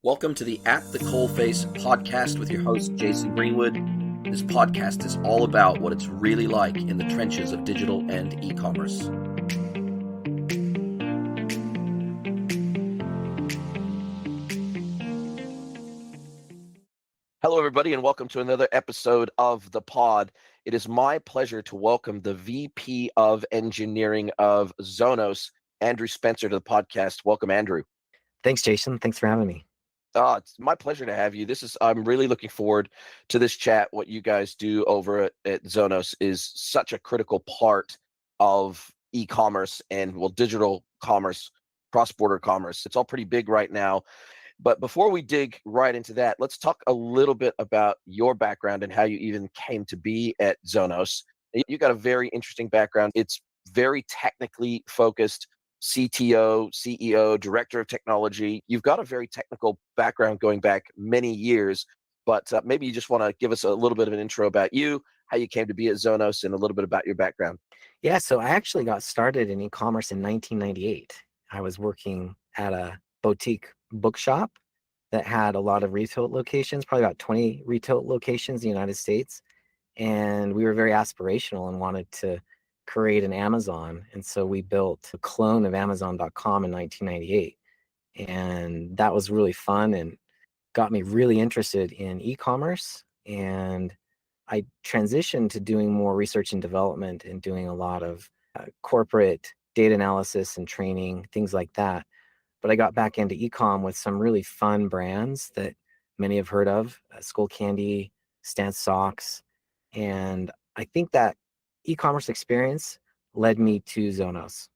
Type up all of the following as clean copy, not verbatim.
Welcome to the At the Coalface podcast with your host, Jason Greenwood. This podcast is all about what it's really like in the trenches of digital and e-commerce. Hello, everybody, and welcome to another episode of the pod. It is my pleasure to welcome the VP of Engineering of Zonos, Andrew Spencer, to the podcast. Welcome, Andrew. Thanks, Jason. Thanks for having me. It's my pleasure to have you. I'm really looking forward to this chat. What you guys do over at Zonos is such a critical part of e-commerce and, well, digital commerce, cross-border commerce. It's all pretty big right now. But before we dig right into that, let's talk a little bit about your background and how you even came to be at Zonos. You got a very interesting background. It's very technically focused. CTO, CEO, director of technology. You've got a very technical background going back many years, but maybe you just want to give us a little bit of an intro about you, how you came to be at Zonos, and a little bit about your background. Yeah, so I actually got started in e-commerce in 1998. I was working at a boutique bookshop that had a lot of retail locations, probably about 20 retail locations in the United States. And we were very aspirational and wanted to create an Amazon. And so we built a clone of Amazon.com in 1998. And that was really fun and got me really interested in e-commerce. And I transitioned to doing more research and development and doing a lot of corporate data analysis and training, things like that. But I got back into e-com with some really fun brands that many have heard of, Skull Candy, Stance Socks. And I think that e-commerce experience led me to Zonos.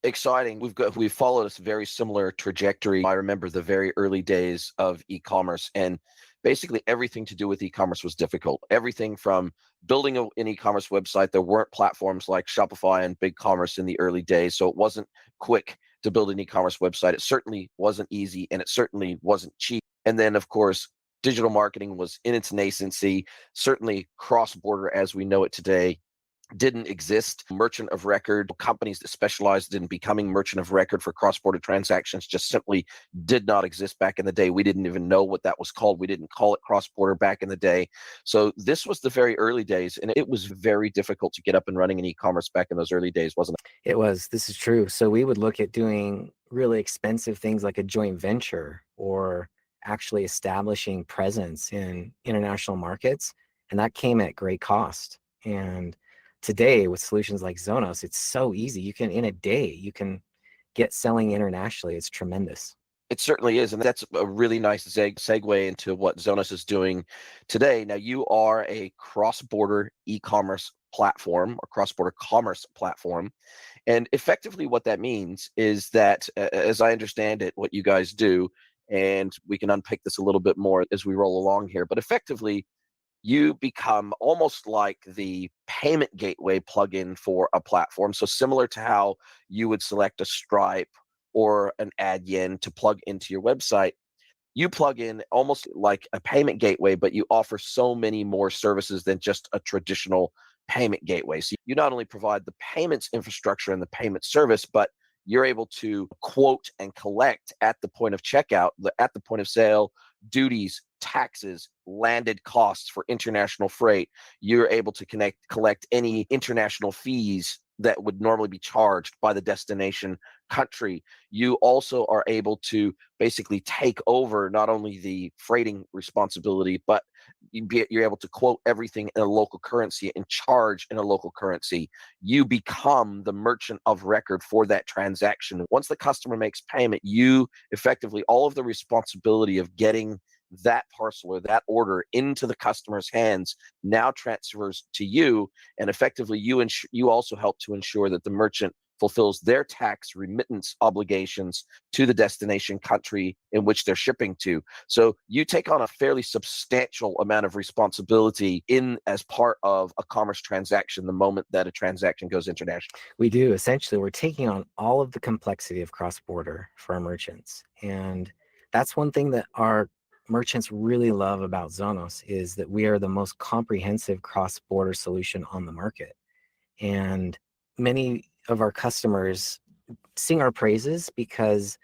Exciting. We've followed a very similar trajectory. I remember the very early days of e-commerce, and basically everything to do with e-commerce was difficult. Everything from building an e-commerce website. There weren't platforms like Shopify and BigCommerce in the early days, so it wasn't quick to build an e-commerce website. It certainly wasn't easy, and it certainly wasn't cheap. And then, of course, digital marketing was in its nascency. Certainly cross-border as we know it today didn't exist. Merchant of record, companies that specialized in becoming merchant of record for cross-border transactions just simply did not exist back in the day. We didn't even know what that was called. We didn't call it cross-border back in the day. So this was the very early days, and it was very difficult to get up and running in e-commerce back in those early days, wasn't it? It was. This is true. So we would look at doing really expensive things like a joint venture or actually establishing presence in international markets. And that came at great cost. And today with solutions like Zonos, it's so easy. In a day, you can get selling internationally. It's tremendous. It certainly is, and that's a really nice segue into what Zonos is doing today. Now, you are a cross-border e-commerce platform or cross-border commerce platform, and effectively what that means is that, as I understand it, what you guys do, and we can unpick this a little bit more as we roll along here, but effectively, you become almost like the payment gateway plugin for a platform. So similar to how you would select a Stripe or an Adyen to plug into your website, you plug in almost like a payment gateway, but you offer so many more services than just a traditional payment gateway. So you not only provide the payments infrastructure and the payment service, but you're able to quote and collect at the point of checkout, at the point of sale, duties, taxes, landed costs for international freight. You're able to collect any international fees that would normally be charged by the destination country. You also are able to basically take over not only the freighting responsibility, but you're able to quote everything in a local currency and charge in a local currency. You become the merchant of record for that transaction. Once the customer makes payment, you effectively, all of the responsibility of getting that parcel or that order into the customer's hands now transfers to you, and effectively you also help to ensure that the merchant fulfills their tax remittance obligations to the destination country in which they're shipping to. So you take on a fairly substantial amount of responsibility in as part of a commerce transaction the moment that a transaction goes international. We do. Essentially, we're taking on all of the complexity of cross-border for our merchants. And that's one thing that our merchants really love about Zonos is that we are the most comprehensive cross-border solution on the market. And many of our customers sing our praises because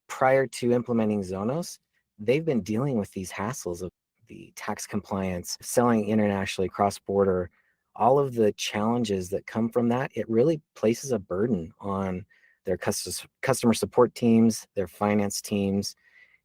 prior to implementing Zonos, they've been dealing with these hassles of the tax compliance, selling internationally, cross-border, all of the challenges that come from that. It really places a burden on their customer support teams, their finance teams,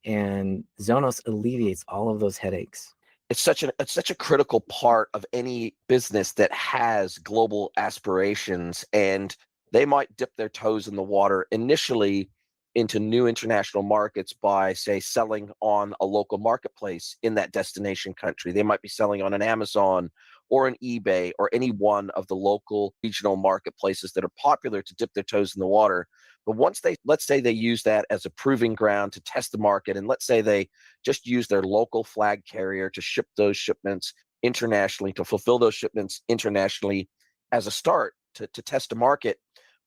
and Zonos alleviates all of those headaches. It's such a critical part of any business that has global aspirations, and they might dip their toes in the water initially into new international markets by, say, selling on a local marketplace in that destination country. They might be selling on an Amazon or an eBay or any one of the local regional marketplaces that are popular to dip their toes in the water. But once let's say they use that as a proving ground to test the market, and let's say they just use their local flag carrier to ship those shipments internationally, to fulfill those shipments internationally as a start to test a market.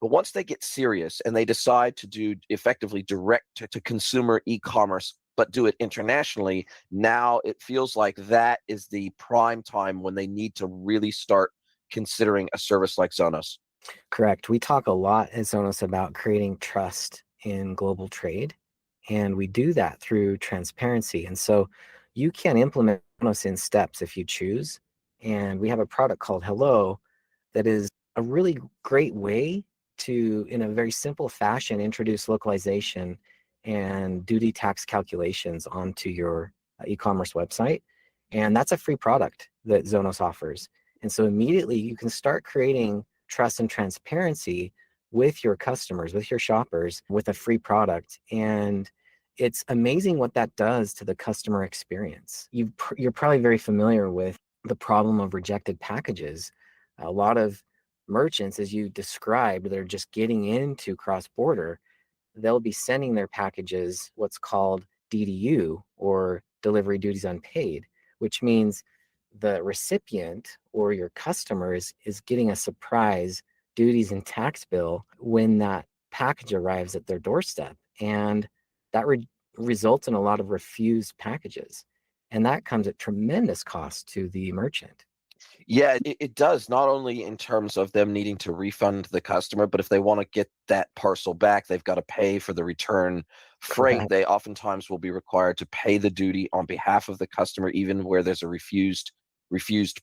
But once they get serious and they decide to do effectively direct to consumer e-commerce, but do it internationally, now it feels like that is the prime time when they need to really start considering a service like Zonos. Correct. We talk a lot at Zonos about creating trust in global trade, and we do that through transparency. And so you can implement Zonos in steps if you choose. And we have a product called Hello that is a really great way to, in a very simple fashion, introduce localization and duty tax calculations onto your e-commerce website. And that's a free product that Zonos offers. And so immediately you can start creating trust and transparency with your customers, with your shoppers, with a free product. And it's amazing what that does to the customer experience. You're probably very familiar with the problem of rejected packages. A lot of merchants, as you described, they're just getting into cross-border. They'll be sending their packages what's called DDU, or delivery duties unpaid, which means the recipient or your customer is getting a surprise duties and tax bill when that package arrives at their doorstep. And that results in a lot of refused packages. And that comes at tremendous cost to the merchant. Yeah, it does, not only in terms of them needing to refund the customer, but if they want to get that parcel back, they've got to pay for the return freight. Correct. They oftentimes will be required to pay the duty on behalf of the customer, even where there's a refused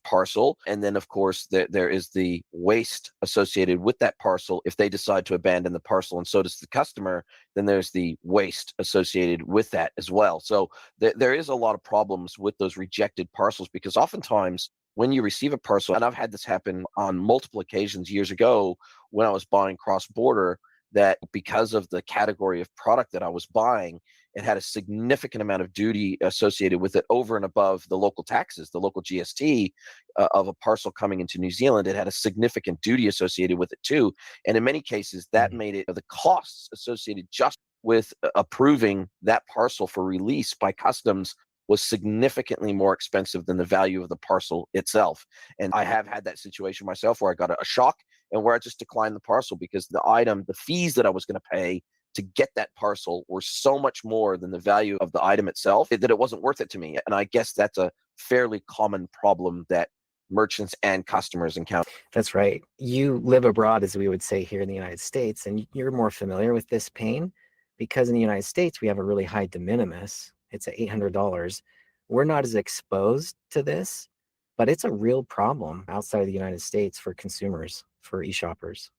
parcel. And then, of course, there is the waste associated with that parcel. If they decide to abandon the parcel and so does the customer, then there's the waste associated with that as well. So there is a lot of problems with those rejected parcels, because oftentimes when you receive a parcel, and I've had this happen on multiple occasions years ago when I was buying cross-border, that because of the category of product that I was buying, it had a significant amount of duty associated with it over and above the local taxes, the local GST of a parcel coming into New Zealand. It had a significant duty associated with it too. And in many cases, that made it the costs associated just with approving that parcel for release by customs was significantly more expensive than the value of the parcel itself. And I have had that situation myself where I got a shock and where I just declined the parcel because the fees that I was going to pay to get that parcel were so much more than the value of the item itself that it wasn't worth it to me. And I guess that's a fairly common problem that merchants and customers encounter. That's right. You live abroad, as we would say here in the United States, and you're more familiar with this pain because in the United States, we have a really high de minimis. It's at $800. We're not as exposed to this, but it's a real problem outside of the United States for consumers, for e-shoppers.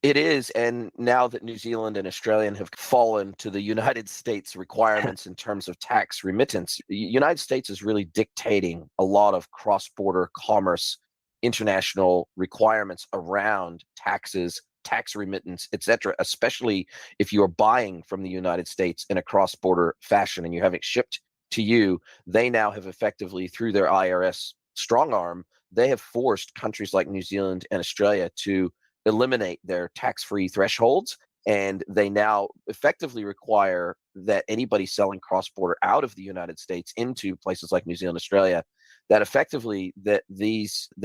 It is, and now that New Zealand and Australia have fallen to the United States requirements in terms of tax remittance, the United States is really dictating a lot of cross-border commerce, international requirements around taxes, tax remittance, etc., especially if you are buying from the United States in a cross-border fashion and you have it shipped to you. They now have effectively, through their IRS strong arm, they have forced countries like New Zealand and Australia to eliminate their tax-free thresholds, and they now effectively require that anybody selling cross-border out of the United States into places like New Zealand, Australia, that effectively that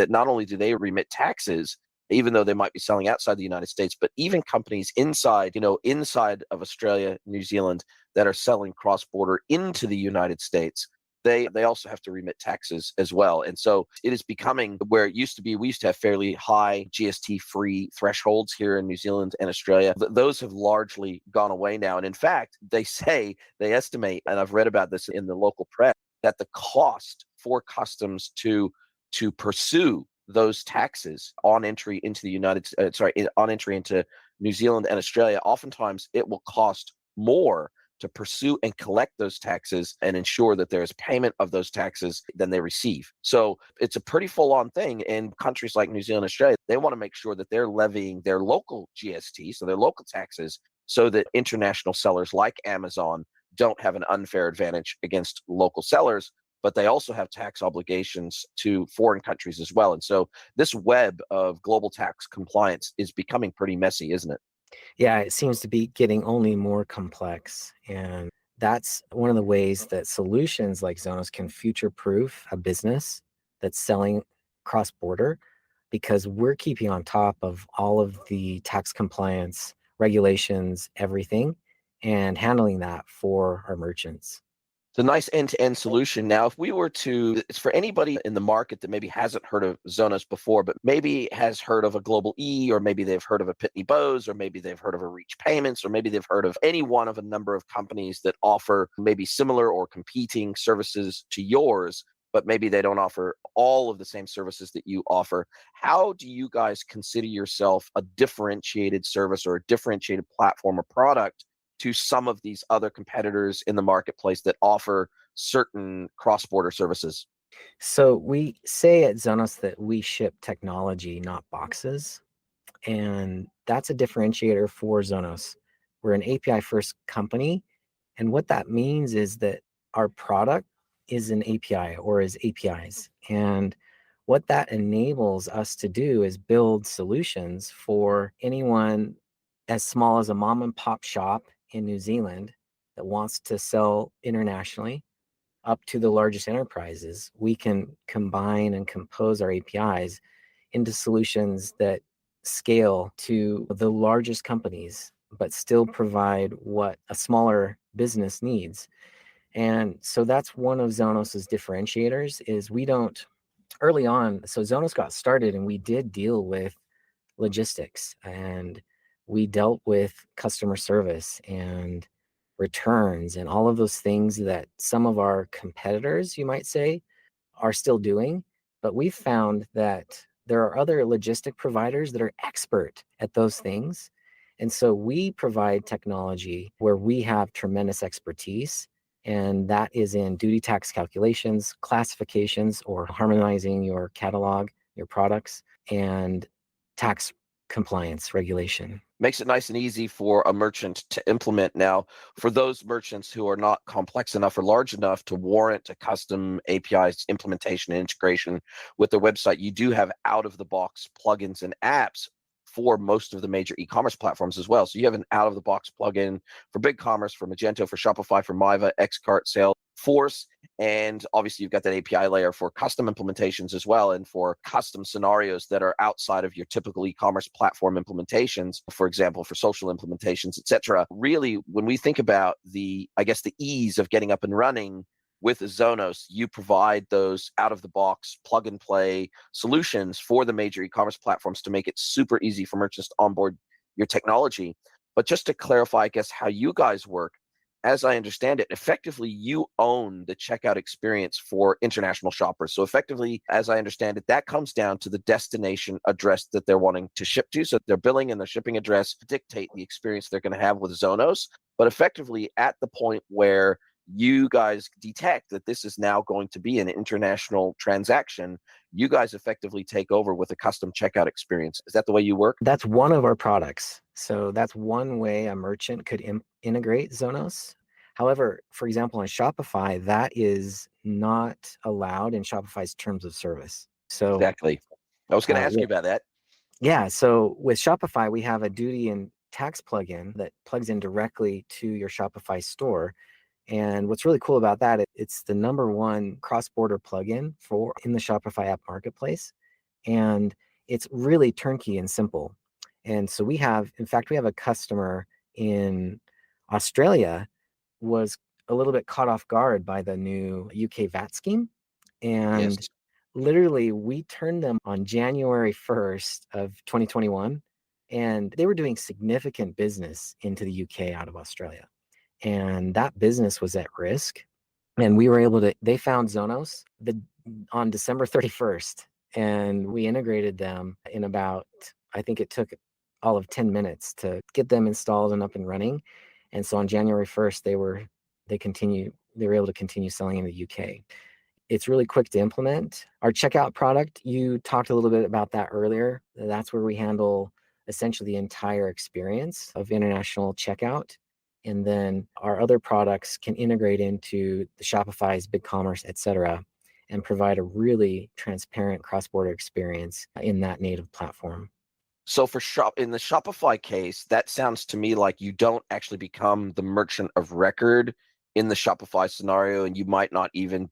not only do they remit taxes, even though they might be selling outside the United States, but even companies inside of Australia, New Zealand, that are selling cross-border into the United States, they also have to remit taxes as well. And so it is becoming where it used to be. We used to have fairly high GST free thresholds here in New Zealand and Australia. Those have largely gone away now. And in fact, they estimate, and I've read about this in the local press, that the cost for customs to pursue those taxes on entry into on entry into New Zealand and Australia, oftentimes it will cost more to pursue and collect those taxes and ensure that there is payment of those taxes than they receive. So it's a pretty full-on thing in countries like New Zealand and Australia. They want to make sure that they're levying their local GST, so their local taxes, so that international sellers like Amazon don't have an unfair advantage against local sellers, but they also have tax obligations to foreign countries as well. And so this web of global tax compliance is becoming pretty messy, isn't it? Yeah, it seems to be getting only more complex. And that's one of the ways that solutions like Zonos can future proof a business that's selling cross border, because we're keeping on top of all of the tax compliance regulations, everything, and handling that for our merchants. It's a nice end-to-end solution. Now, if we were to, it's for anybody in the market that maybe hasn't heard of Zonos before, but maybe has heard of a Global E, or maybe they've heard of a Pitney Bowes, or maybe they've heard of a Reach Payments, or maybe they've heard of any one of a number of companies that offer maybe similar or competing services to yours, but maybe they don't offer all of the same services that you offer. How do you guys consider yourself a differentiated service or a differentiated platform or product to some of these other competitors in the marketplace that offer certain cross-border services? So we say at Zonos that we ship technology, not boxes. And that's a differentiator for Zonos. We're an API first company. And what that means is that our product is an API or is APIs. And what that enables us to do is build solutions for anyone as small as a mom and pop shop in New Zealand that wants to sell internationally up to the largest enterprises. We can combine and compose our APIs into solutions that scale to the largest companies, but still provide what a smaller business needs. And so that's one of Zonos's differentiators is we don't early on. So Zonos got started and we did deal with logistics and we dealt with customer service and returns and all of those things that some of our competitors, you might say, are still doing. But we've found that there are other logistic providers that are expert at those things. And so we provide technology where we have tremendous expertise, and that is in duty tax calculations, classifications, or harmonizing your catalog, your products, and tax compliance regulation. Makes it nice and easy for a merchant to implement. Now, for those merchants who are not complex enough or large enough to warrant a custom APIs implementation and integration with their website, you do have out-of-the-box plugins and apps for most of the major e-commerce platforms as well. So you have an out-of-the-box plugin for BigCommerce, for Magento, for Shopify, for Miva, Xcart, Salesforce, and obviously you've got that API layer for custom implementations as well, and for custom scenarios that are outside of your typical e-commerce platform implementations, for example, for social implementations, etc. Really, when we think about the ease of getting up and running with Zonos, you provide those out-of-the-box plug-and-play solutions for the major e-commerce platforms to make it super easy for merchants to onboard your technology. But just to clarify, I guess, how you guys work, as I understand it, effectively you own the checkout experience for international shoppers. So effectively, as I understand it, that comes down to the destination address that they're wanting to ship to. So their billing and their shipping address dictate the experience they're going to have with Zonos. But effectively, at the point where you guys detect that this is now going to be an international transaction, you guys effectively take over with a custom checkout experience. Is that the way you work? That's one of our products. So that's one way a merchant could integrate Zonos. However, for example, on Shopify, that is not allowed in Shopify's terms of service. So, Exactly. I was going to ask you yeah, about that. yeah. So with Shopify, we have a duty and tax plugin that plugs in directly to your Shopify store. And what's really cool about that, it's the number one cross-border plugin for in the Shopify app marketplace. And it's really turnkey and simple. And so in fact, we have a customer in Australia was a little bit caught off guard by the new UK VAT scheme. And Yes. literally, we turned them on January 1st of 2021, and they were doing significant business into the UK out of Australia. And that business was at risk. And we were able to, they found Zonos on December 31st, and we integrated them in about, I think it took all of 10 minutes to get them installed and up and running. And so on January 1st, they were able to continue selling in the UK. It's really quick to implement. Our checkout product, you talked a little bit about that earlier. That's where we handle essentially the entire experience of international checkout. And then our other products can integrate into the Shopify's, BigCommerce, et cetera, and provide a really transparent cross-border experience in that native platform. So in the Shopify case, that sounds to me like you don't actually become the merchant of record in the Shopify scenario, and you might not even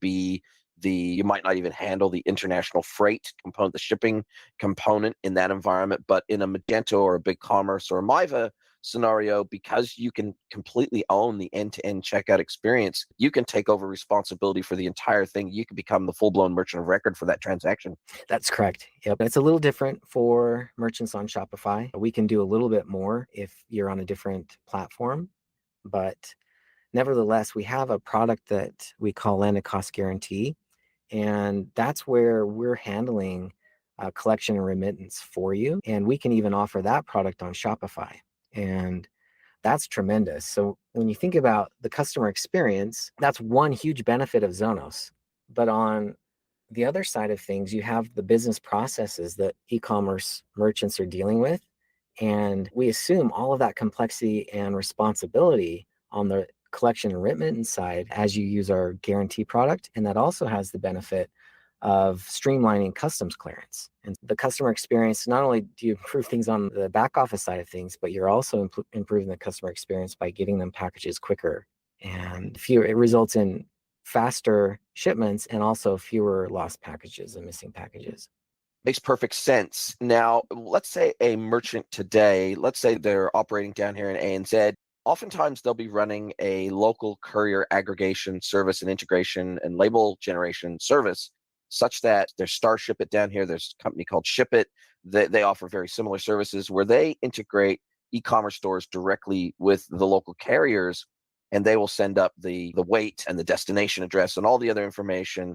handle the international freight component, the shipping component in that environment. But in a Magento or a BigCommerce or a Miva scenario, because you can completely own the end-to-end checkout experience, you can take over responsibility for the entire thing. You can become the full-blown merchant of record for that transaction. That's correct. Yep. It's a little different for merchants on Shopify. We can do a little bit more if you're on a different platform, but nevertheless, we have a product that we call landed cost guarantee, and that's where we're handling collection and remittance for you. And we can even offer that product on Shopify. And that's tremendous. So when you think about the customer experience, that's one huge benefit of Zonos. But on the other side of things, you have the business processes that e-commerce merchants are dealing with. And we assume all of that complexity and responsibility on the collection and remittance side as you use our guarantee product. And that also has the benefit of streamlining customs clearance. And the customer experience, not only do you improve things on the back office side of things, but you're also improving the customer experience by getting them packages quicker. And it results in faster shipments and also fewer lost packages and missing packages. Makes perfect sense. Now, let's say a merchant today, let's say they're operating down here in ANZ. Oftentimes, they'll be running a local courier aggregation service and integration and label generation service, such that there's Starship It down here. There's a company called Ship It. They offer very similar services where they integrate e-commerce stores directly with the local carriers, and they will send up the weight and the destination address and all the other information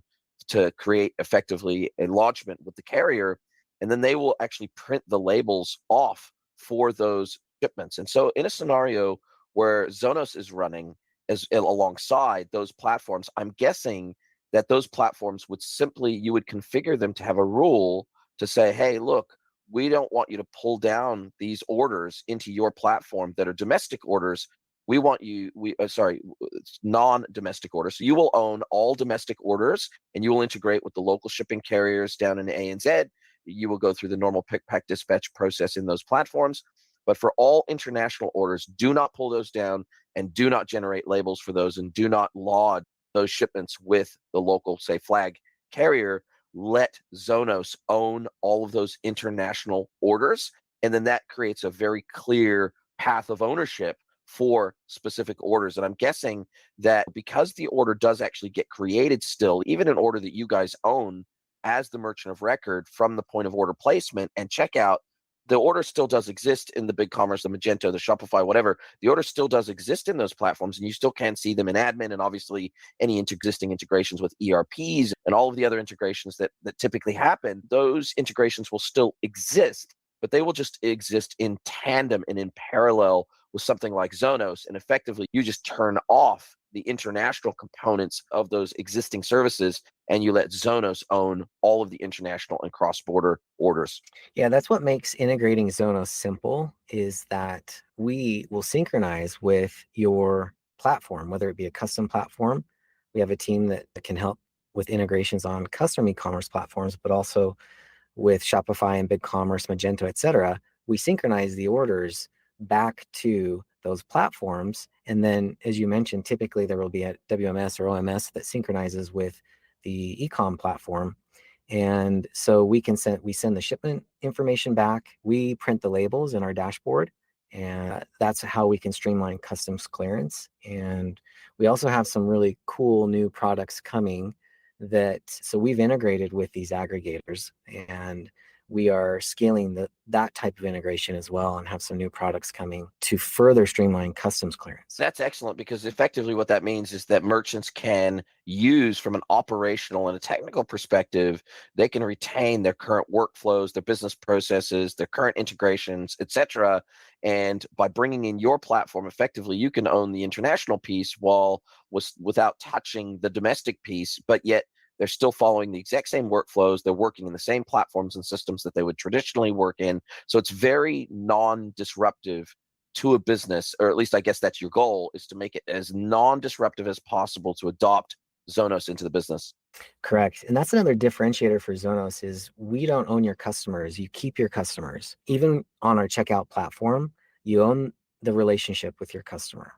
to create effectively a lodgement with the carrier, and then they will actually print the labels off for those shipments. And so in a scenario where Zonos is running as alongside those platforms, I'm guessing that those platforms you would configure them to have a rule to say, hey, look, we don't want you to pull down these orders into your platform that are domestic orders. We want you, it's non-domestic orders. So you will own all domestic orders, and you will integrate with the local shipping carriers down in ANZ. You will go through the normal pick, pack, dispatch process in those platforms. But for all international orders, do not pull those down and do not generate labels for those, and do not log those shipments with the local, say, flag carrier. Let Zonos own all of those international orders. And then that creates a very clear path of ownership for specific orders. And I'm guessing that because the order does actually get created still, even an order that you guys own as the merchant of record from the point of order placement and checkout, the order still does exist in the BigCommerce, the Magento, the Shopify, whatever. The order still does exist in those platforms, and you still can see them in admin, and obviously any existing integrations with ERPs and all of the other integrations that typically happen. Those integrations will still exist, but they will just exist in tandem and in parallel with something like Zonos. And effectively, you just turn off the international components of those existing services, and you let Zonos own all of the international and cross-border orders. Yeah, that's what makes integrating Zonos simple, is that we will synchronize with your platform, whether it be a custom platform. We have a team that can help with integrations on custom e-commerce platforms, but also with Shopify and BigCommerce, Magento, et cetera. We synchronize the orders back to those platforms. And then, as you mentioned, typically there will be a WMS or OMS that synchronizes with the e-com platform. And so we send the shipment information back. We print the labels in our dashboard, And that's how we can streamline customs clearance. And we also have some really cool new products coming so we've integrated with these aggregators, and we are scaling that type of integration as well, and have some new products coming to further streamline customs clearance. That's excellent, because effectively what that means is that merchants can use, from an operational and a technical perspective, they can retain their current workflows, their business processes, their current integrations, etc. And by bringing in your platform, effectively you can own the international piece without touching the domestic piece, but yet they're still following the exact same workflows. They're working in the same platforms and systems that they would traditionally work in. So it's very non-disruptive to a business, or at least I guess that's your goal, is to make it as non-disruptive as possible to adopt Zonos into the business. Correct. And that's another differentiator for Zonos is we don't own your customers. You keep your customers. Even on our checkout platform, you own the relationship with your customer.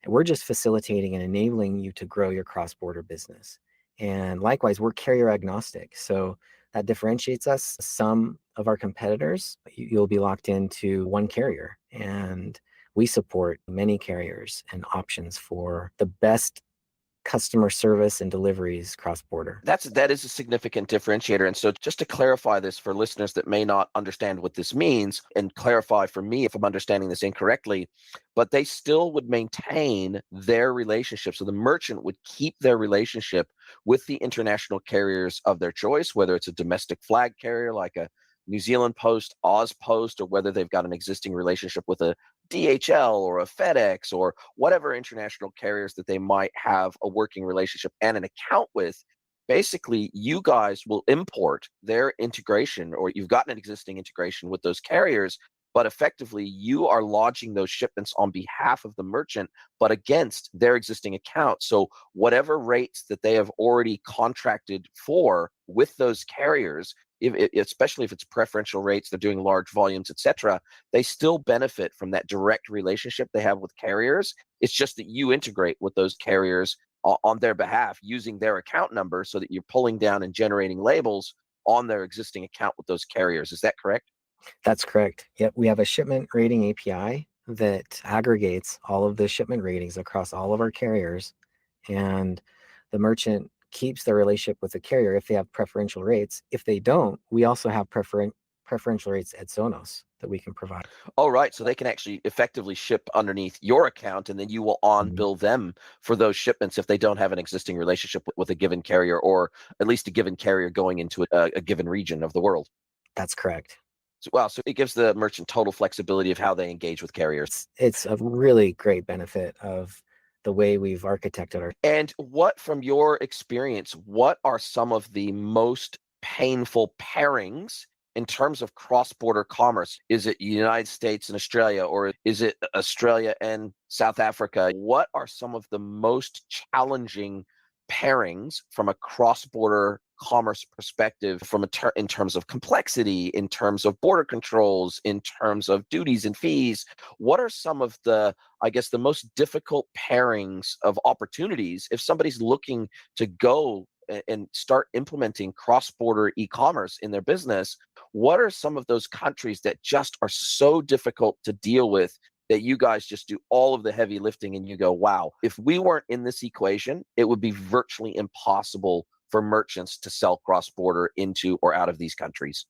And we're just facilitating and enabling you to grow your cross-border business. And likewise, we're carrier agnostic. So that differentiates us. Some of our competitors, you'll be locked into one carrier. And we support many carriers and options for the best customer service and deliveries cross-border. That is a significant differentiator. And so just to clarify this for listeners that may not understand what this means, and clarify for me if I'm understanding this incorrectly, but they still would maintain their relationship. So the merchant would keep their relationship with the international carriers of their choice, whether it's a domestic flag carrier like a New Zealand Post, Oz Post, or whether they've got an existing relationship with a DHL or a FedEx or whatever international carriers that they might have a working relationship and an account with. Basically, you guys will import their integration, or you've got an existing integration with those carriers, but effectively you are lodging those shipments on behalf of the merchant, but against their existing account. So whatever rates that they have already contracted for with those carriers, especially if it's preferential rates, they're doing large volumes, etc., they still benefit from that direct relationship they have with carriers. It's just that you integrate with those carriers on their behalf using their account number, so that you're pulling down and generating labels on their existing account with those carriers. Is that correct? That's correct. Yep, we have a shipment rating API that aggregates all of the shipment ratings across all of our carriers, and the merchant keeps their relationship with the carrier if they have preferential rates. If they don't, we also have preferential rates at Zonos that we can provide. Oh, right. So they can actually effectively ship underneath your account, and then you will bill them for those shipments if they don't have an existing relationship with a given carrier, or at least a given carrier going into a given region of the world. That's correct. So, wow. So it gives the merchant total flexibility of how they engage with carriers. It's a really great benefit of the way we've architected our. And from your experience, what are some of the most painful pairings in terms of cross-border commerce? Is it United States and Australia, or is it Australia and South Africa? What are some of the most challenging pairings from a cross-border commerce perspective, in terms of complexity, in terms of border controls, in terms of duties and fees? What are some of the, I guess, the most difficult pairings of opportunities if somebody's looking to go and start implementing cross-border e-commerce in their business? What are some of those countries that just are so difficult to deal with, that you guys just do all of the heavy lifting and you go, wow, if we weren't in this equation, it would be virtually impossible for merchants to sell cross-border into or out of these countries?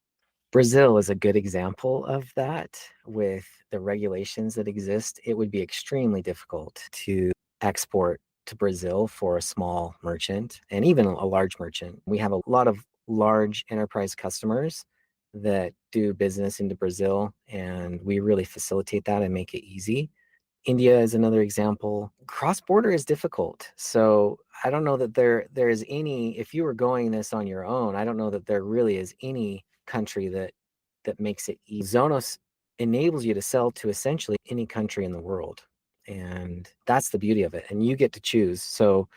Brazil is a good example of that. With the regulations that exist, it would be extremely difficult to export to Brazil for a small merchant and even a large merchant. We have a lot of large enterprise customers that do business into Brazil, and we really facilitate that and make it easy. India is another example. Cross-border is difficult. So I don't know that there is any, if you were going this on your own, I don't know that there really is any country that makes it easy. Zonos enables you to sell to essentially any country in the world. And that's the beauty of it. And you get to choose. So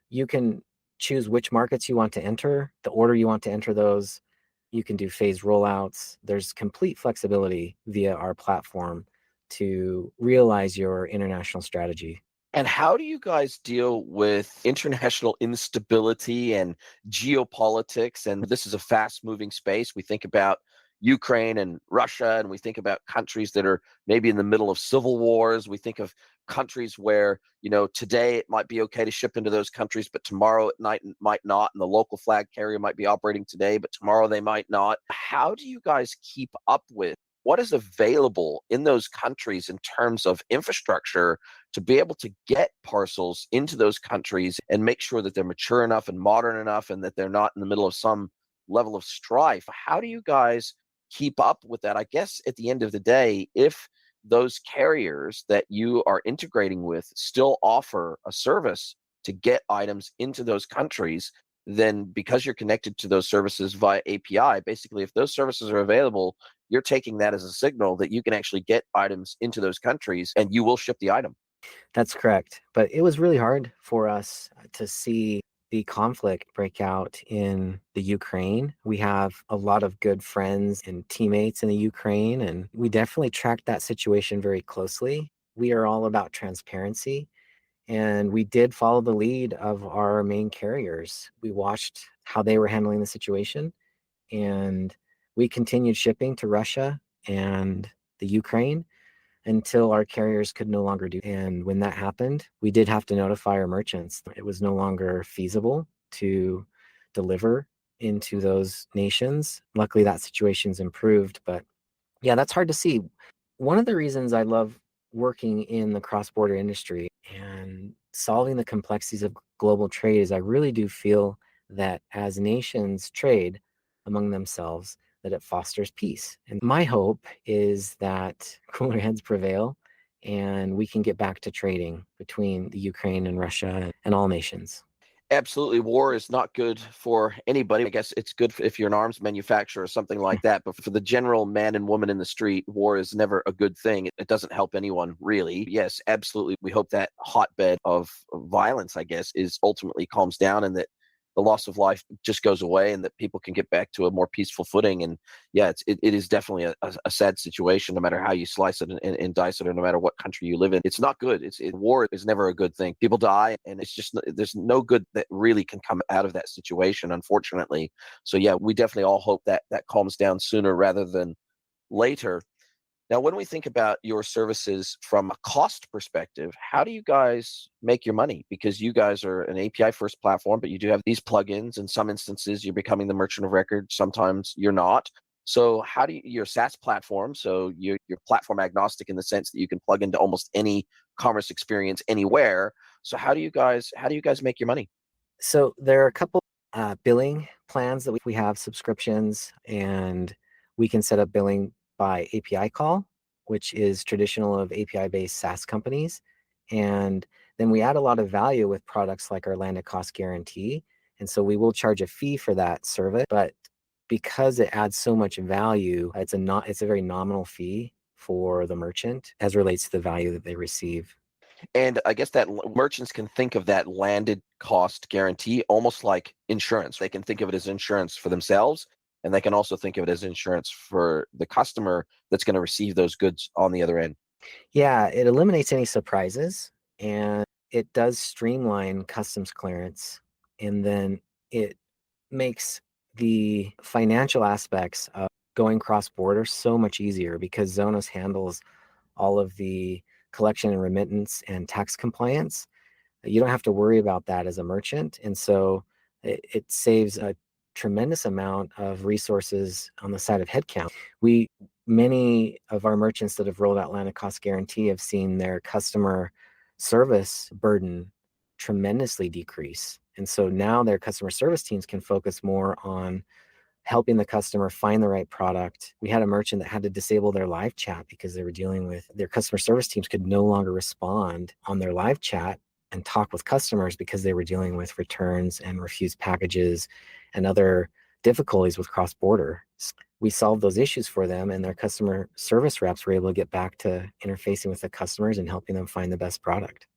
you can choose which markets you want to enter, the order you want to enter those. You can do phased rollouts. There's complete flexibility via our platform to realize your international strategy. And how do you guys deal with international instability and geopolitics? And this is a fast moving space. We think about, Ukraine and Russia, and we think about countries that are maybe in the middle of civil wars. We think of countries where, today it might be okay to ship into those countries, but tomorrow at night it might not. And the local flag carrier might be operating today, but tomorrow they might not. How do you guys keep up with what is available in those countries in terms of infrastructure to be able to get parcels into those countries and make sure that they're mature enough and modern enough and that they're not in the middle of some level of strife? How do you guys keep up with that? I guess at the end of the day, if those carriers that you are integrating with still offer a service to get items into those countries, then because you're connected to those services via API, basically, if those services are available, you're taking that as a signal that you can actually get items into those countries and you will ship the item. That's correct. But it was really hard for us to see the conflict break out in the Ukraine. We have a lot of good friends and teammates in the Ukraine, and we definitely tracked that situation very closely. We are all about transparency, and we did follow the lead of our main carriers. We watched how they were handling the situation, and we continued shipping to Russia and the Ukraine until our carriers could no longer do. And when that happened, we did have to notify our merchants. It was no longer feasible to deliver into those nations. Luckily, that situation's improved, but yeah, that's hard to see. One of the reasons I love working in the cross-border industry and solving the complexities of global trade is I really do feel that as nations trade among themselves, that it fosters peace. And my hope is that cooler heads prevail and we can get back to trading between the Ukraine and Russia and all nations. Absolutely. War is not good for anybody. I guess it's good if you're an arms manufacturer or something like that. But for the general man and woman in the street, war is never a good thing. It doesn't help anyone, really. Yes, absolutely. We hope that hotbed of violence, I guess, is ultimately calms down and that the loss of life just goes away and that people can get back to a more peaceful footing. And yeah, it is definitely a sad situation, no matter how you slice it and dice it, or no matter what country you live in. It's not good. War is never a good thing. People die, and it's just there's no good that really can come out of that situation, unfortunately. So yeah, we definitely all hope that that calms down sooner rather than later. Now, when we think about your services from a cost perspective, how do you guys make your money? Because you guys are an API first platform, but you do have these plugins. In some instances, you're becoming the merchant of record. Sometimes you're not. So how do you're a SaaS platform, so you're platform agnostic in the sense that you can plug into almost any commerce experience anywhere. So how do you guys make your money? So there are a couple billing plans that we have subscriptions, and we can set up billing by API call, which is traditional of API-based SaaS companies. And then we add a lot of value with products like our landed cost guarantee. And so we will charge a fee for that service, but because it adds so much value, it's a very nominal fee for the merchant as relates to the value that they receive. And I guess that merchants can think of that landed cost guarantee almost like insurance. They can think of it as insurance for themselves, and they can also think of it as insurance for the customer that's going to receive those goods on the other end. Yeah, it eliminates any surprises and it does streamline customs clearance. And then it makes the financial aspects of going cross border so much easier because Zonos handles all of the collection and remittance and tax compliance. You don't have to worry about that as a merchant. And so it saves a tremendous amount of resources on the side of headcount. Many of our merchants that have rolled out landed cost guarantee have seen their customer service burden tremendously decrease. And so now their customer service teams can focus more on helping the customer find the right product. We had a merchant that had to disable their live chat because they were dealing with their customer service teams could no longer respond on their live chat and talk with customers because they were dealing with returns and refused packages and other difficulties with cross border. We solved those issues for them, and their customer service reps were able to get back to interfacing with the customers and helping them find the best product.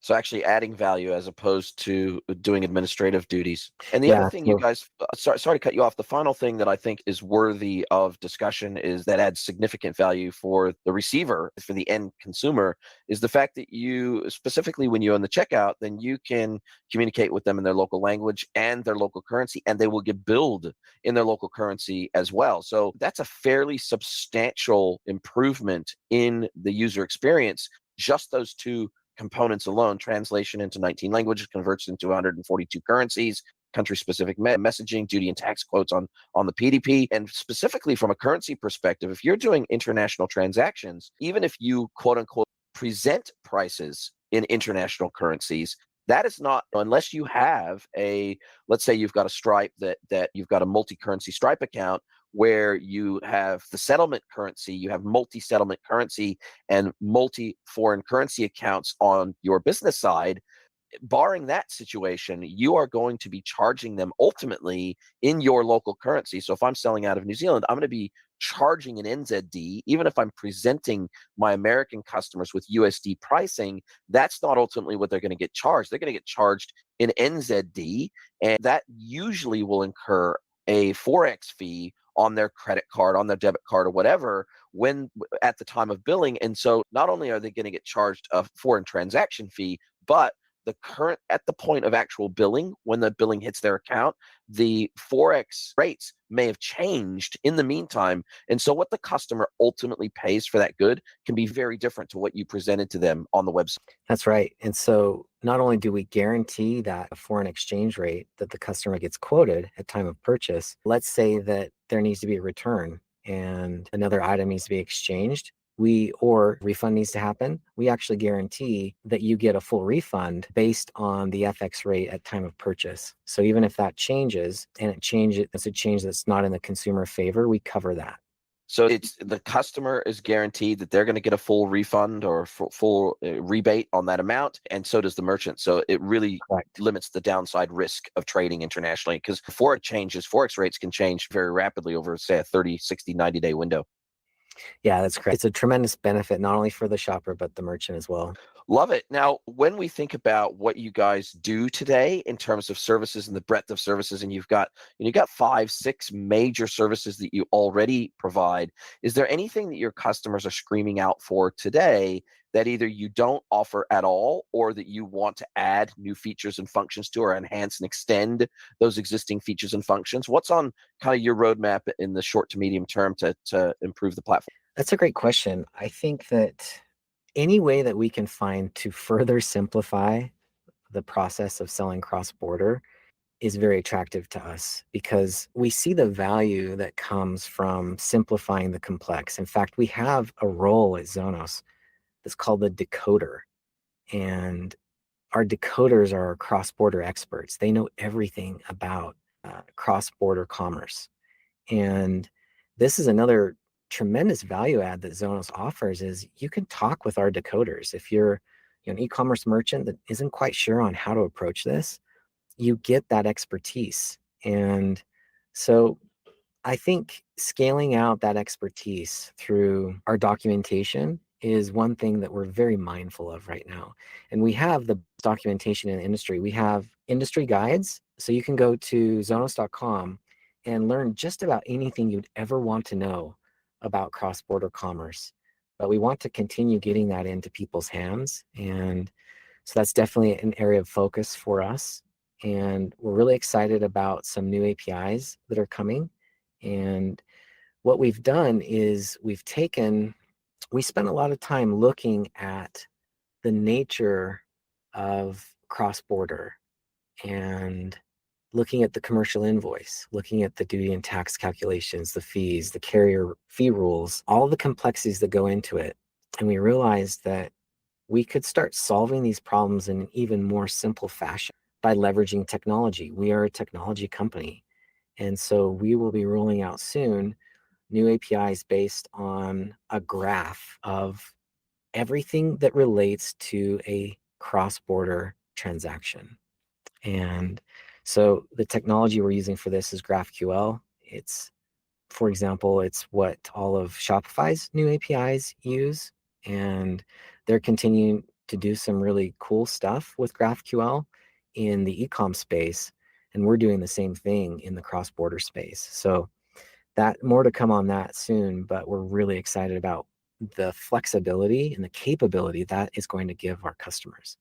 So actually adding value as opposed to doing administrative duties. And the other Yeah, thing you so guys, sorry to cut you off. The final thing that I think is worthy of discussion is that adds significant value for the receiver, for the end consumer, is the fact that you, specifically when you own the checkout, then you can communicate with them in their local language and their local currency, and they will get billed in their local currency as well. So that's a fairly substantial improvement in the user experience. Just those two components alone, translation into 19 languages, converts into 142 currencies, country-specific messaging, duty and tax quotes on the PDP. And specifically from a currency perspective, if you're doing international transactions, even if you quote unquote present prices in international currencies, that is not, unless you have a, let's say you've got a Stripe that you've got a multi-currency Stripe account where you have the settlement currency, you have multi-settlement currency and multi-foreign currency accounts on your business side. Barring that situation, you are going to be charging them ultimately in your local currency. So if I'm selling out of New Zealand, I'm going to be charging an NZD, even if I'm presenting my American customers with USD pricing. That's not ultimately what they're going to get charged. They're going to get charged in NZD, and that usually will incur a Forex fee on their credit card, on their debit card, or whatever, when at the time of billing. And so not only are they going to get charged a foreign transaction fee, but the current at the point of actual billing, when the billing hits their account, the Forex rates may have changed in the meantime. And so what the customer ultimately pays for that good can be very different to what you presented to them on the website. that's right. And so not only do we guarantee that foreign exchange rate that the customer gets quoted at time of purchase, let's say that there needs to be a return and another item needs to be exchanged, or refund needs to happen, we actually guarantee that you get a full refund based on the FX rate at time of purchase. So even if that changes and it's a change that's not in the consumer favor, we cover that. So it's the customer is guaranteed that they're going to get a full refund or full rebate on that amount, and so does the merchant. So it really Correct. limits the downside risk of trading internationally, because before it changes, Forex rates can change very rapidly over, say, a 30, 60, 90-day window. Yeah, that's correct. It's a tremendous benefit, not only for the shopper, but the merchant as well. Love it. Now, when we think about what you guys do today in terms of services and the breadth of services, and you've got 5, 6 major services that you already provide, is there anything that your customers are screaming out for today that either you don't offer at all, or that you want to add new features and functions to, or enhance and extend those existing features and functions? What's on kind of your roadmap in the short to medium term to improve the platform? That's a great question. I think that any way that we can find to further simplify the process of selling cross-border is very attractive to us because we see the value that comes from simplifying the complex. In fact, we have a role at Zonos that's called the decoder. And our decoders are our cross-border experts. They know everything about cross-border commerce. And this is another tremendous value add that Zonos offers is you can talk with our decoders. If you're an e-commerce merchant that isn't quite sure on how to approach this, you get that expertise. And so I think scaling out that expertise through our documentation is one thing that we're very mindful of right now. And we have the documentation in the industry. We have industry guides. So you can go to zonos.com and learn just about anything you'd ever want to know about cross-border commerce. But we want to continue getting that into people's hands. And so that's definitely an area of focus for us. And we're really excited about some new APIs that are coming. And what we've done is we spent a lot of time looking at the nature of cross-border and looking at the commercial invoice, looking at the duty and tax calculations, the fees, the carrier fee rules, all the complexities that go into it. And we realized that we could start solving these problems in an even more simple fashion by leveraging technology. We are a technology company. And so we will be rolling out soon new APIs based on a graph of everything that relates to a cross-border transaction. And so the technology we're using for this is GraphQL. For example, it's what all of Shopify's new APIs use. And they're continuing to do some really cool stuff with GraphQL in the e-com space, and we're doing the same thing in the cross-border space. So that more to come on that soon, but we're really excited about the flexibility and the capability that is going to give our customers.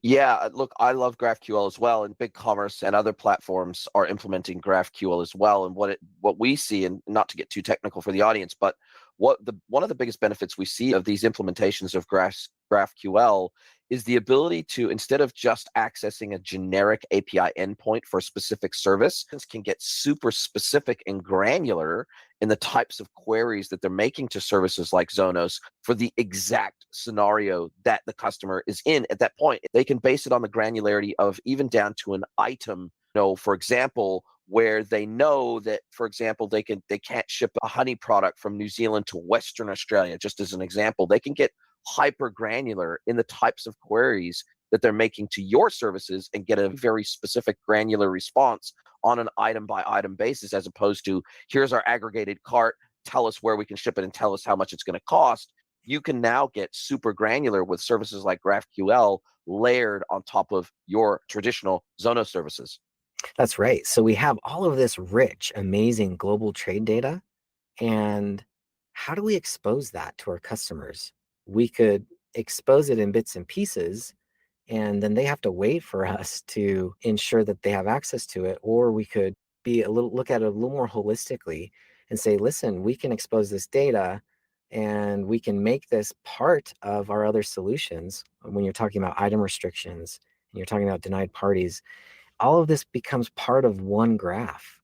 Yeah, look, I love GraphQL as well, and BigCommerce and other platforms are implementing GraphQL as well. And what we see, and not to get too technical for the audience, but one of the biggest benefits we see of these implementations of GraphQL is the ability to, instead of just accessing a generic API endpoint for a specific service, can get super specific and granular in the types of queries that they're making to services like Zonos for the exact scenario that the customer is in at that point. They can base it on the granularity of even down to an item. For example, where they know that, for example, they can't ship a honey product from New Zealand to Western Australia, just as an example. They can get hyper granular in the types of queries that they're making to your services and get a very specific granular response on an item by item basis, as opposed to, here's our aggregated cart, tell us where we can ship it and tell us how much it's going to cost. You can now get super granular with services like GraphQL layered on top of your traditional Zonos services. That's right. So we have all of this rich, amazing global trade data. And how do we expose that to our customers? We could expose it in bits and pieces, and then they have to wait for us to ensure that they have access to it. Or we could look at it a little more holistically and say, listen, we can expose this data and we can make this part of our other solutions. When you're talking about item restrictions and you're talking about denied parties, all of this becomes part of one graph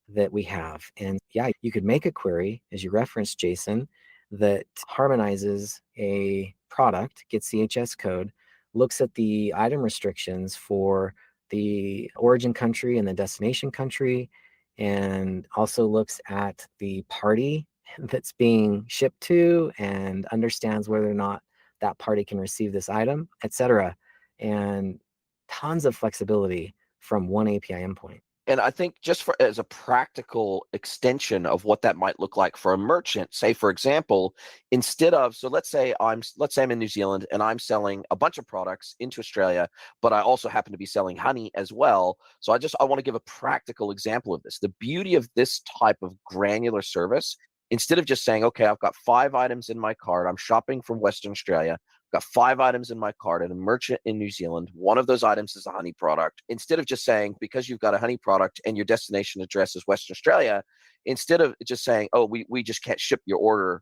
that we have. And yeah, you could make a query, as you referenced, Jason, that harmonizes a product, gets CHS code, looks at the item restrictions for the origin country and the destination country, and also looks at the party that's being shipped to and understands whether or not that party can receive this item, etc. And tons of flexibility from one API endpoint. And I think just as a practical extension of what that might look like for a merchant, say, for example, instead of, so let's say I'm in New Zealand and I'm selling a bunch of products into Australia, but I also happen to be selling honey as well. So I want to give a practical example of this. The beauty of this type of granular service, instead of just saying, okay, I've got 5 items in my cart, I'm shopping from Western Australia, got 5 items in my cart at a merchant in New Zealand. One of those items is a honey product. Instead of just saying, because you've got a honey product and your destination address is Western Australia, instead of just saying, oh, we just can't ship your order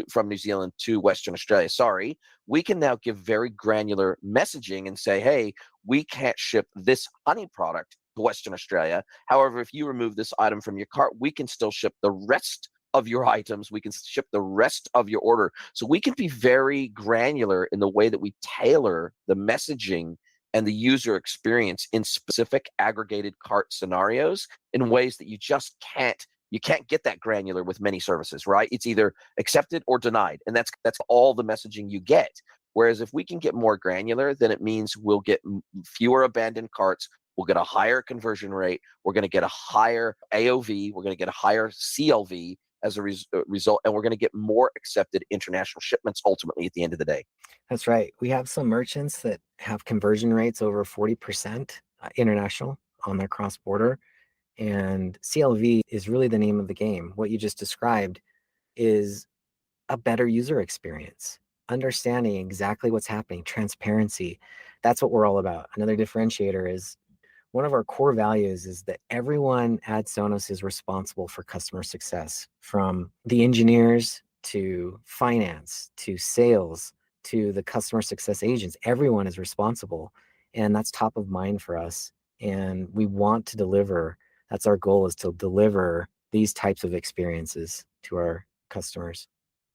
from New Zealand to Western Australia, sorry, we can now give very granular messaging and say, hey, we can't ship this honey product to Western Australia. However, if you remove this item from your cart, we can still ship the rest of your items. We can ship the rest of your order. So we can be very granular in the way that we tailor the messaging and the user experience in specific aggregated cart scenarios in ways that you can't get that granular with many services, right? It's either accepted or denied, and that's all the messaging you get. Whereas if we can get more granular, then it means we'll get fewer abandoned carts, we'll get a higher conversion rate, we're going to get a higher AOV, we're going to get a higher CLV as a result, and we're going to get more accepted international shipments ultimately at the end of the day. That's right. We have some merchants that have conversion rates over 40% international on their cross-border, and CLV is really the name of the game. What you just described is a better user experience, understanding exactly what's happening, transparency. That's what we're all about. Another differentiator is one of our core values is that everyone at Zonos is responsible for customer success, from the engineers to finance to sales to the customer success agents. Everyone is responsible, and that's top of mind for us. And we want to deliver. That's our goal, is to deliver these types of experiences to our customers.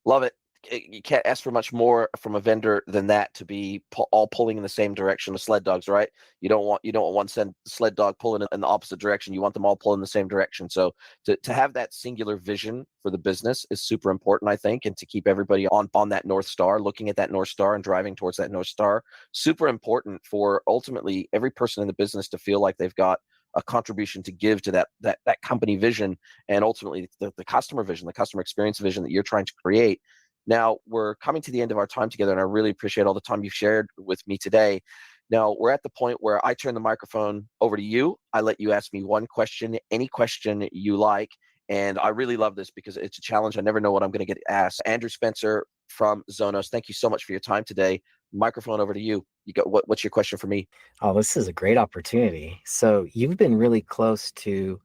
Love it. You can't ask for much more from a vendor than that, to be all pulling in the same direction of sled dogs, right? You don't want one sled dog pulling in the opposite direction. You want them all pulling the same direction. So to have that singular vision for the business is super important, I think, and to keep everybody on that North Star, looking at that North Star and driving towards that North Star, super important for ultimately every person in the business to feel like they've got a contribution to give to that company vision, and ultimately the customer vision, the customer experience vision that you're trying to create. Now, we're coming to the end of our time together, and I really appreciate all the time you've shared with me today. Now, we're at the point where I turn the microphone over to you. I let you ask me one question, any question you like. And I really love this because it's a challenge. I never know what I'm going to get asked. Andrew Spencer from Zonos, thank you so much for your time today. Microphone over to you. You got what's your question for me? Oh, this is a great opportunity. So you've been really close to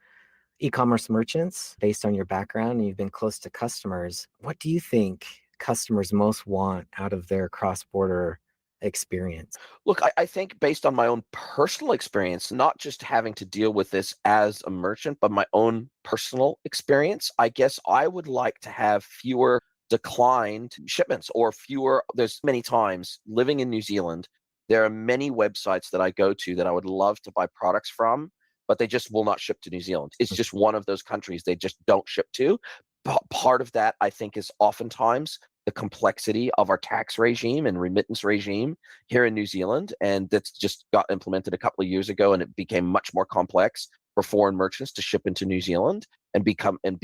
e-commerce merchants based on your background, and you've been close to customers. What do you think customers most want out of their cross-border experience? Look, I think based on my own personal experience, not just having to deal with this as a merchant, but my own personal experience, I guess I would like to have fewer declined shipments or fewer. There's many times living in New Zealand, there are many websites that I go to that I would love to buy products from, but they just will not ship to New Zealand. It's just one of those countries they just don't ship to. Part of that, I think, is oftentimes the complexity of our tax regime and remittance regime here in New Zealand, and that's just got implemented a couple of years ago, and it became much more complex for foreign merchants to ship into New Zealand and be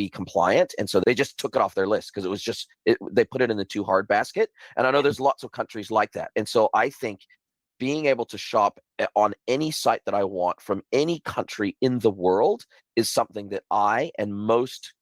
compliant. And so they just took it off their list because it was just they put it in the too hard basket. And I know there's lots of countries like that. And so I think being able to shop on any site that I want from any country in the world is something that I and most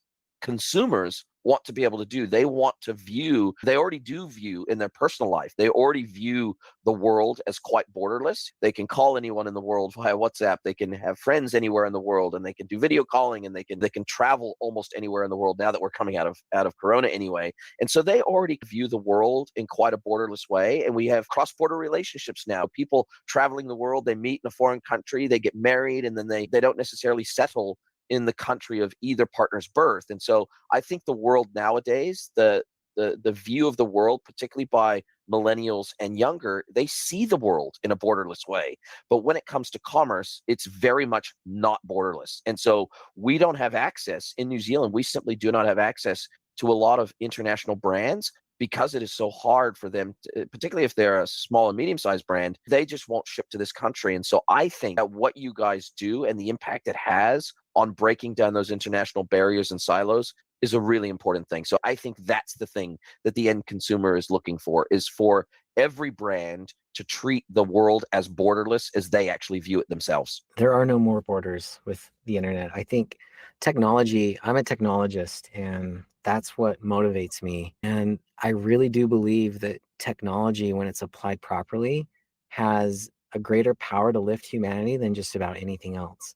consumers want to be able to do. They want to view, they already do view in their personal life. They already view the world as quite borderless. They can call anyone in the world via WhatsApp. They can have friends anywhere in the world, and they can do video calling, and they can travel almost anywhere in the world now that we're coming out of Corona anyway. And so they already view the world in quite a borderless way. And we have cross-border relationships now. People traveling the world, they meet in a foreign country, they get married, and then they don't necessarily settle in the country of either partner's birth. And so I think the world nowadays, the view of the world, particularly by millennials and younger, they see the world in a borderless way. But when it comes to commerce, it's very much not borderless. And so we don't have access in New Zealand. We simply do not have access to a lot of international brands because it is so hard for them, particularly if they're a small and medium-sized brand, they just won't ship to this country. And so I think that what you guys do and the impact it has on breaking down those international barriers and silos is a really important thing. So I think that's the thing that the end consumer is looking for, is for every brand to treat the world as borderless as they actually view it themselves. There are no more borders with the internet. I think technology, I'm a technologist, and that's what motivates me. And I really do believe that technology, when it's applied properly, has a greater power to lift humanity than just about anything else.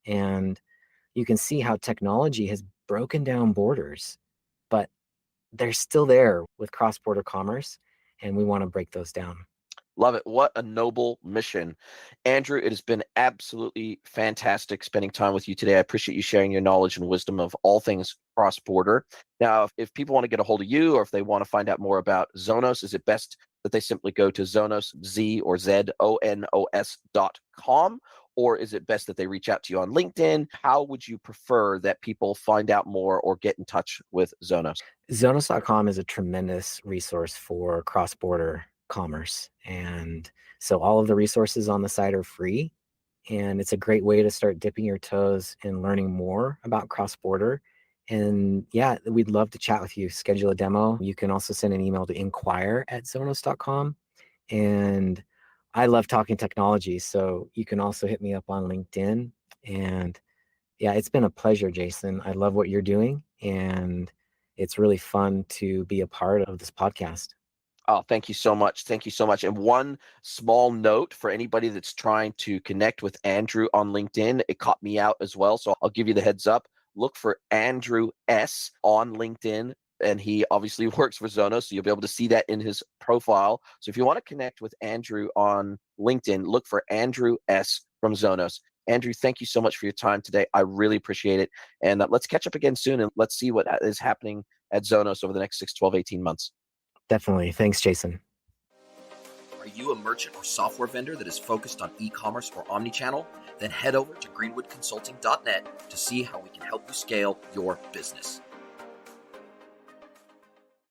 And you can see how technology has broken down borders, but they're still there with cross-border commerce, and we want to break those down. Love it. What a noble mission. Andrew, it has been absolutely fantastic spending time with you today. I appreciate you sharing your knowledge and wisdom of all things cross-border. Now, if people want to get a hold of you, or if they want to find out more about Zonos, is it best that they simply go to Zonos, ZONOS.com? Or is it best that they reach out to you on LinkedIn? How would you prefer that people find out more or get in touch with Zonos? Zonos.com is a tremendous resource for cross-border commerce. And so all of the resources on the site are free. And it's a great way to start dipping your toes and learning more about cross-border. And yeah, we'd love to chat with you, schedule a demo. You can also send an email to inquire@zonos.com. And I love talking technology, so you can also hit me up on LinkedIn. And yeah, it's been a pleasure, Jason. I love what you're doing, and it's really fun to be a part of this podcast. Oh, thank you so much. Thank you so much. And one small note for anybody that's trying to connect with Andrew on LinkedIn, it caught me out as well. So I'll give you the heads up. Look for Andrew S on LinkedIn. And he obviously works for Zonos, so you'll be able to see that in his profile. So if you want to connect with Andrew on LinkedIn, look for Andrew S from Zonos. Andrew, thank you so much for your time today. I really appreciate it. And let's catch up again soon, and let's see what is happening at Zonos over the next 6, 12, 18 months. Definitely. Thanks, Jason. Are you a merchant or software vendor that is focused on e-commerce or omnichannel? Then head over to greenwoodconsulting.net to see how we can help you scale your business.